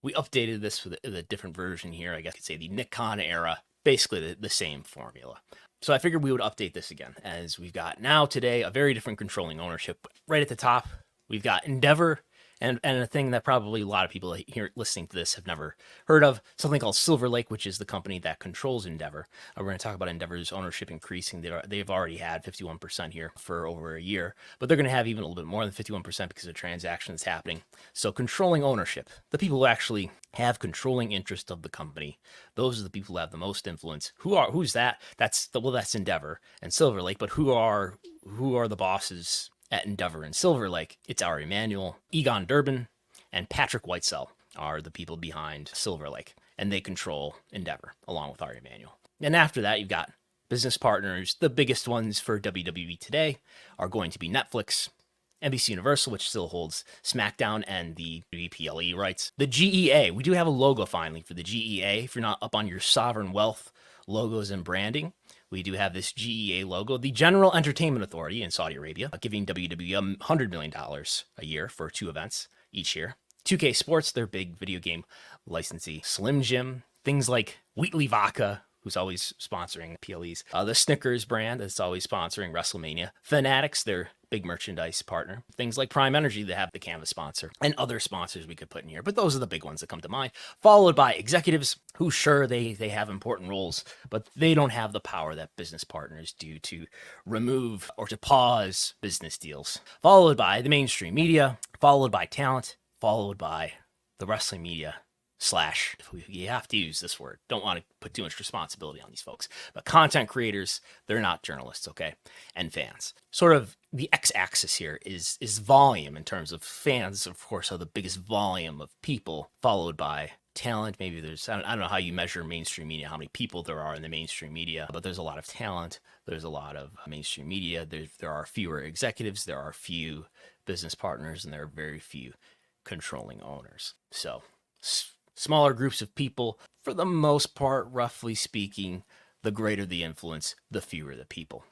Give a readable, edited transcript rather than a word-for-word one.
we updated this with a different version here. I guess you could say the Nikon era, basically the same formula. So I figured we would update this again, as we've got now today a very different controlling ownership. Right at the top, we've got Endeavor, and a thing that probably a lot of people here listening to this have never heard of, something called Silver Lake, which is the company that controls Endeavor. We're going to talk about Endeavor's ownership increasing. They've already had 51% here for over a year, but they're going to have even a little bit more than 51% because of the transaction that's happening. So controlling ownership, the people who actually have controlling interest of the company, those are the people who have the most influence. Who's that? That's Endeavor and Silver Lake, but who are the bosses at Endeavor and Silver Lake? It's Ari Emanuel, Egon Durbin, and Patrick Whitesell are the people behind Silver Lake, and they control Endeavor along with Ari Emanuel. And after that, you've got business partners. The biggest ones for WWE today are going to be Netflix, NBC Universal, which still holds SmackDown and the WPLE rights. The GEA, we do have a logo finally for the GEA. If you're not up on your sovereign wealth logos and branding, we do have this GEA logo. The General Entertainment Authority in Saudi Arabia, giving WWE $100 million a year for 2 events each year. 2K Sports, their big video game licensee. Slim Jim, things like Wheatley Vodka, who's always sponsoring PLEs. The Snickers brand that's always sponsoring WrestleMania. Fanatics, their big merchandise partner. Things like Prime Energy that have the Canvas sponsor. And other sponsors we could put in here. But those are the big ones that come to mind. Followed by executives who, sure, they have important roles, but they don't have the power that business partners do to remove or to pause business deals. Followed by the mainstream media. Followed by talent. Followed by the wrestling media. You have to use this word. Don't want to put too much responsibility on these folks. But content creators, they're not journalists, okay? And fans. Sort of the x-axis here is volume in terms of fans, of course, are the biggest volume of people, followed by talent. Maybe there's, I don't know how you measure mainstream media, how many people there are in the mainstream media, but there's a lot of talent. There's a lot of mainstream media. There are fewer executives. There are few business partners, and there are very few controlling owners. So smaller groups of people, for the most part, roughly speaking, the greater the influence, the fewer the people.